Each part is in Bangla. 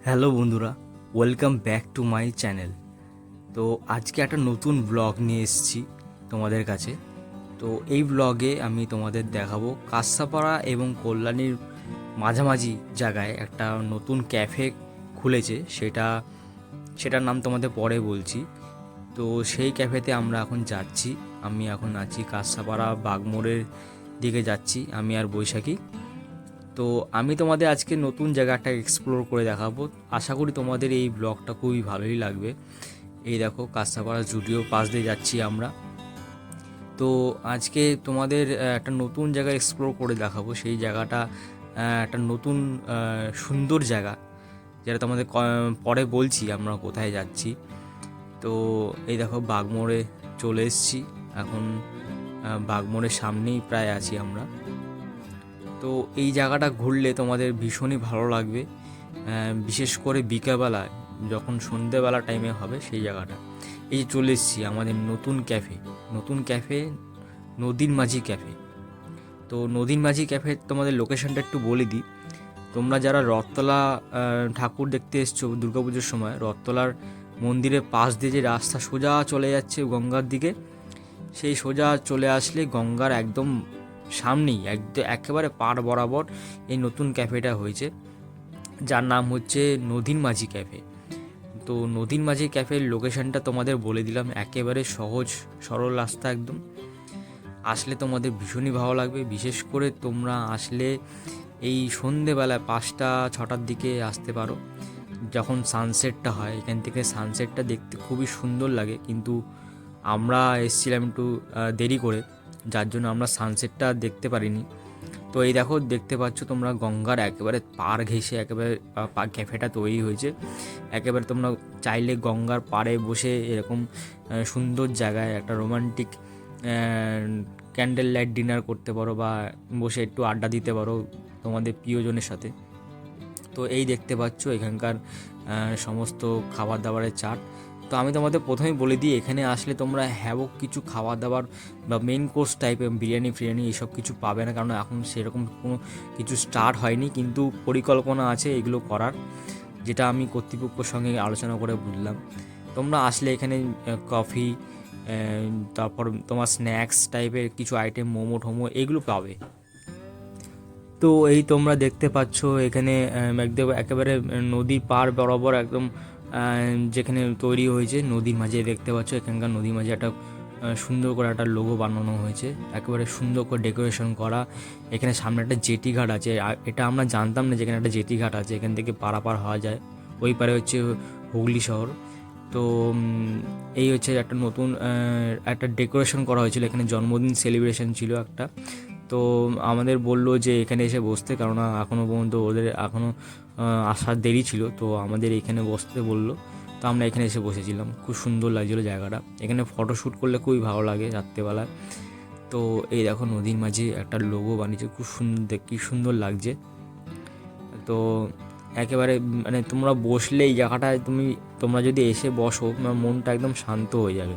হ্যালো বন্ধুরা, welcome back to my channel. তো আজকে একটা নতুন ব্লগ নিয়ে এসেছি তোমাদের কাছে। তো এই ব্লগে আমি তোমাদের দেখাবো কাঁসাপাড়া এবং কল্যাণীর মাঝামাঝি জায়গায় একটা নতুন ক্যাফে খুলেছে। সেটার নাম তোমাদের পরে বলছি। তো সেই ক্যাফেতে আমরা এখন যাচ্ছি। আমি এখন আছি কাঁসাপাড়া বাগমোড়ের দিকে যাচ্ছি, আমি আর বৈশাখী। তো আমি তোমাদের আজকে নতুন জায়গাটা এক্সপ্লোর করে দেখাবো। আশা করি তোমাদের এই ব্লগটা খুবই ভালোই লাগবে। এই দেখো কাঁসাপাড়া জুডিও পাশ দিয়ে যাচ্ছি আমরা। তো আজকে তোমাদের একটা নতুন জায়গা এক্সপ্লোর করে দেখাবো। সেই জায়গাটা একটা নতুন সুন্দর জায়গা, যেটা তোমাদের পরে বলছি আমরা কোথায় যাচ্ছি। তো এই দেখো বাগমোড়ে চলে এসেছি এখন। বাগমোড়ের সামনেই প্রায় আছি আমরা। তো এই জায়গাটা ঘুরলে তোমাদের ভীষণই ভালো লাগবে, বিশেষ করে বিকেলবেলায় যখন সন্ধেবেলা টাইমে হবে সেই জায়গাটা। এই যে চলে এসেছি আমাদের নতুন ক্যাফে নদীর মাঝি ক্যাফে। তো নদীর মাঝি ক্যাফে তোমাদের লোকেশনটা একটু বলে দিই। তোমরা যারা রথতলা ঠাকুর দেখতে এসছো দুর্গাপুজোর সময়, রথতলার মন্দিরের পাশ দিয়ে যে রাস্তা সোজা চলে যাচ্ছে গঙ্গার দিকে, সেই সোজা চলে আসলে গঙ্গার একদম সামনেই একেবারে পাড় বরাবর এই নতুন ক্যাফেটা হয়েছে, যার নাম হচ্ছে নদীর মাঝি ক্যাফে। তো নদীর মাঝি ক্যাফের লোকেশনটা তোমাদের বলে দিলাম, একেবারে সহজ সরল রাস্তা একদম। আসলে তোমাদের ভীষণই ভালো লাগবে, বিশেষ করে তোমরা আসলে এই সন্ধেবেলায় 5টা-6টার দিকে আসতে পারো, যখন সানসেটটা হয়। এখান থেকে সানসেটটা দেখতে খুবই সুন্দর লাগে, কিন্তু আমরা এসেছিলাম একটু দেরি করে, যার জন্য আমরা সানসেটটা দেখতে পারিনি। তো এই দেখো দেখতে পাচ্ছ তোমরা গঙ্গার একেবারে পাড় ঘেঁষে একেবারে ক্যাফেটা তৈরি হয়েছে। একেবারে তোমরা চাইলে গঙ্গার পাড়ে বসে এরকম সুন্দর জায়গায় একটা রোমান্টিক ক্যান্ডেল লাইট ডিনার করতে পারো, বা বসে একটু আড্ডা দিতে পারো তোমাদের প্রিয়জনের সাথে। তো এই দেখতে পাচ্ছ এখানকার সমস্ত খাবার দাবারের চাট। তো আমি তোমাদের প্রথমেই বলে দিই, এখানে আসলে তোমরা হ্যাবক কিছু খাবার দাবার বা মেন কোর্স টাইপের বিরিয়ানি ফিরিয়ানি এইসব কিছু পাবে না, কারণ এখন সেরকম কোনো কিছু স্টার্ট হয়নি, কিন্তু পরিকল্পনা আছে এগুলো করার, যেটা আমি কর্তৃপক্ষের সঙ্গে আলোচনা করে বুঝলাম। তোমরা আসলে এখানে কফি, তারপর তোমার স্ন্যাক্স টাইপের কিছু আইটেম, মোমো টোমো এগুলো পাবে। তো এই তোমরা দেখতে পাচ্ছ এখানে একদম একেবারে নদীর পাড় বরাবর একদম যেখানে তৈরি হয়েছে নদীর মাঝে, দেখতে পাচ্ছ এখানকার নদীর মাঝে একটা সুন্দর করে একটা লোগো বানানো হয়েছে, একেবারে সুন্দর করে ডেকোরেশন করা। এখানে সামনে একটা জেটি ঘাট আছে, এটা আমরা জানতাম না যেখানে একটা জেটি ঘাট আছে, এখান থেকে পারাপার হওয়া যায়। ওই পারে হচ্ছে হুগলি শহর। তো এই হচ্ছে একটা নতুন একটা ডেকোরেশন করা হয়েছিল, এখানে জন্মদিন সেলিব্রেশন ছিল একটা। তো আমাদের বললো যে এখানে এসে বসতে, কেননা এখনও পর্যন্ত ওদের এখনও আসার দেরি ছিল, তো আমাদের এখানে বসতে বললো। তো আমরা এখানে এসে বসেছিলাম, খুব সুন্দর লাগছিলো জায়গাটা। এখানে ফটোশ্যুট করলে খুবই ভালো লাগে রাত্রেবেলায়। তো এই দেখো নদীর মাঝে একটা লোগো বানিয়েছে, খুব সুন্দর, কী সুন্দর লাগছে। তো একেবারে মানে তোমরা বসলে এই জায়গাটায় তোমরা যদি এসে বসো, তোমার মনটা একদম শান্ত হয়ে যাবে।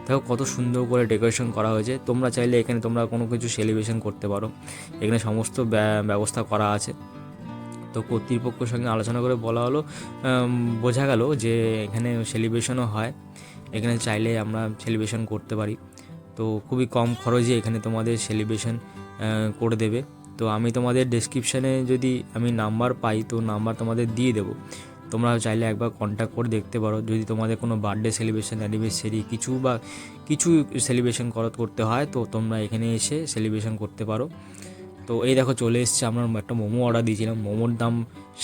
দেখো কত সুন্দর করে ডেকোরেশন করা হয়েছে। তোমরা চাইলে এখানে তোমরা কোনো কিছু সেলিব্রেশন করতে পারো, এখানে সমস্ত ব্যবস্থা করা আছে। তো কর্তৃপক্ষের সঙ্গে আলোচনা করে বলা হলো, বোঝা গেল যে এখানে সেলিব্রেশনও হয়, এখানে চাইলে আমরা সেলিব্রেশন করতে পারি। তো খুবই কম খরচে এখানে তোমাদের সেলিব্রেশন করে দেবে। তো আমি তোমাদের ডেসক্রিপশানে যদি আমি নাম্বার পাই, তো নাম্বার তোমাদের দিয়ে দেবো। তোমরা চাইলে একবার কন্ট্যাক্ট করে দেখতে পারো, যদি তোমাদের কোনো বার্থডে সেলিব্রেশন, অ্যানিভার্সারি কিছু সেলিব্রেশন করতে হয়, তো তোমরা এখানে এসে সেলিব্রেশন করতে পারো। তো এই দেখো চলে এসছে, আমরা একটা মোমো অর্ডার দিয়েছিলাম। মোমোর দাম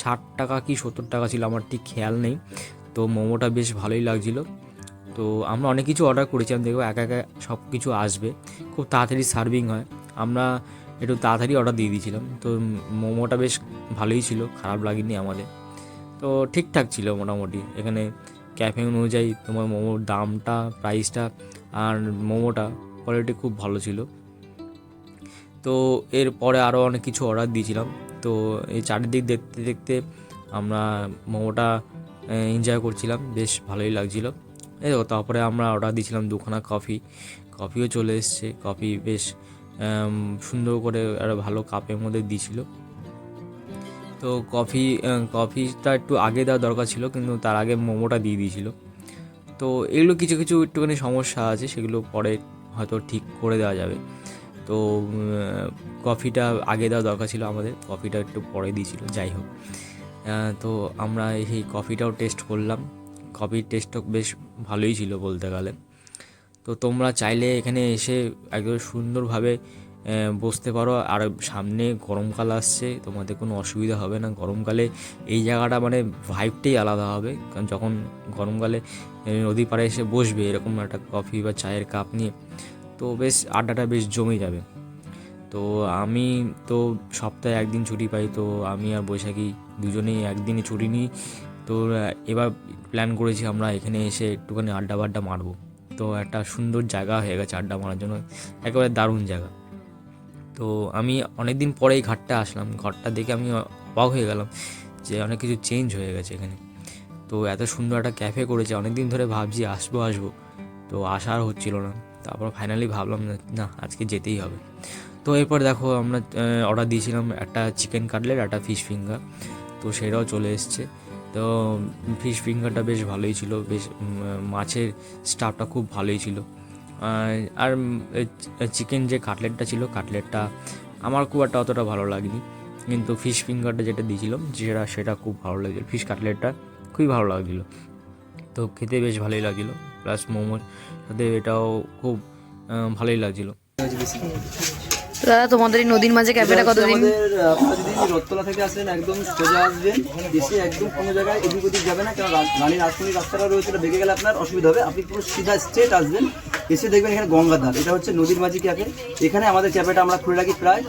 60 টাকা কি 70 টাকা ছিল, আমার ঠিক খেয়াল নেই। তো মোমোটা বেশ ভালোই লাগছিলো। তো আমরা অনেক কিছু অর্ডার করেছিলাম, দেখবো একা একা সব কিছু আসবে, খুব তাড়াতাড়ি সার্ভিং হয়। আমরা একটু তাড়াতাড়ি অর্ডার দিয়ে দিয়েছিলাম। তো মোমোটা বেশ ভালোই ছিল, খারাপ লাগেনি আমাদের। তো ঠিকঠাক ছিল মোটামুটি। এখানে ক্যাফে অনুযায়ী তোমার মোমোর দামটা, প্রাইসটা আর মোমোটা কোয়ালিটি খুব ভালো ছিল। তো এরপরে আরও অনেক কিছু অর্ডার দিয়েছিলাম। তো এই চারিদিক দেখতে দেখতে আমরা মোমোটা এনজয় করছিলাম, বেশ ভালোই লাগছিলো। এই দেখো তারপরে আমরা অর্ডার দিয়েছিলাম 2খানা কফিও চলে এসছে। কফি বেশ সুন্দর করে আর ভালো কাপের মধ্যে দিয়েছিল। তো কফিটা একটু আগে দেওয়া দরকার ছিল, কিন্তু তার আগে মোমোটা দিয়ে দিয়েছিল। তো এগুলো কিছু কিছু একটুখানি সমস্যা আছে, সেগুলো পরে হয়তো ঠিক করে দেওয়া যাবে। তো কফিটা আগে দেওয়া দরকার ছিল আমাদের, কফিটা একটু পরে দিয়েছিল, যাই হোক। তো আমরা সেই কফিটাও টেস্ট করলাম, কফির টেস্টও বেশ ভালোই ছিল বলতে গেলে। তো তোমরা চাইলে এখানে এসে একদম সুন্দরভাবে বসতে পারো। আর সামনে গরমকাল আসছে, তোমাদের কোনো অসুবিধা হবে না। গরমকালে এই জায়গাটা মানে ভাইবটাই আলাদা হবে, কারণ যখন গরমকালে নদীর পাড়ে এসে বসবে এরকম একটা কফি বা চায়ের কাপ নিয়ে, তো বেশ আড্ডাটা বেশ জমে যাবে। তো আমি তো সপ্তাহে একদিন ছুটি পাই, তো আমি আর বৈশাখী দুজনেই একদিনই ছুটি নিই। তো এবার প্ল্যান করেছি আমরা এখানে এসে একটুখানি আড্ডা মারবো। তো একটা সুন্দর জায়গা হয়ে গেছে আড্ডা মারার জন্য, একেবারে দারুণ জায়গা। তো আমি অনেক দিন পরে এই ঘাটটা আসলাম, ঘরটা দেখে আমি অবাক হয়ে গেলাম যে অনেক কিছু চেঞ্জ হয়ে গেছে এখানে। তো এত সুন্দর একটা ক্যাফে করেছে, অনেক দিন ধরে ভাবছি আসবো, তো আসা আর হচ্ছিল না। তারপর ফাইনালি ভাবলাম না আজকে যেতেই হবে। তো এরপর দেখো আমরা অর্ডার দিয়েছিলাম একটা চিকেন কাটলেট, একটা ফিশ ফিঙ্গার, তো সেটাও চলে এসছে। তো ফিশ ফিঙ্গারটা বেশ ভালোই ছিল, বেশ মাছের স্টাফটা খুব ভালোই ছিল। আর চিকেন যে কাটলেটটা ছিল, কাটলেটটা আমার খুব একটা অতটা ভালো লাগেনি, কিন্তু ফিশ ফিঙ্গারটা যেটা দিয়েছিলাম সেটা খুব ভালো লাগছিল। ফিশ কাটলেটটা খুবই ভালো লাগছিলো, তো খেতে বেশ ভালোই লাগছিলো। প্লাস মোমোর সাথে এটাও খুব ভালোই লাগছিলো। তো দাদা, তোমাদের এই নদীর মাঝে ক্যাফেটা কতদিন? আপনারা যদি রথতলা থেকে আসেন একদম সোজা আসবেন, এসে একদম কোনো জায়গায় এদিক ওদিক যাবে না, কারণ রানীর রাজধানী রাস্তাটা রয়েছে, এটা বেঁকে গেলে আপনার অসুবিধা হবে। আপনি পুরো সিধা স্ট্রেট আসবেন, এসে দেখবেন এখানে গঙ্গার ধার, এটা হচ্ছে নদীর মাঝি ক্যাফে। এখানে আমাদের ক্যাফেটা আমরা খুলে রাখি প্রায়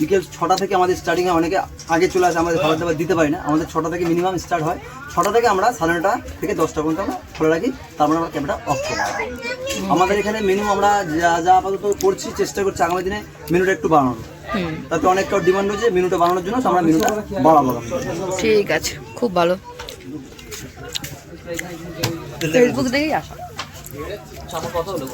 বিকেল 6টা থেকে। আমাদের স্টার্টিং হয়, অনেকে আগে চলে আসে, আমাদের খাবার দাবার দিতে পারি না, আমাদের 6টা থেকে মিনিমাম স্টার্ট হয়। 6টা থেকে আমরা 9:30 থেকে 10টা পর্যন্ত আমরা খোলা রাখি, তারপরে আমরা ক্যাফেটা অফ করি। আমাদের এখানে মেনু আমরা যা আপাতত করছি, চেষ্টা করছি আগামী দিনে মেনুটা একটু বাড়ানোর, তাতে অনেকটা ডিমান্ড হয়েছে মেনুটা বাড়ানোর জন্য, আমরা মেনুটা বাড়াবো। ঠিক আছে, খুব ভালো। ফেসবুক দেখেই আসা। কথা হলো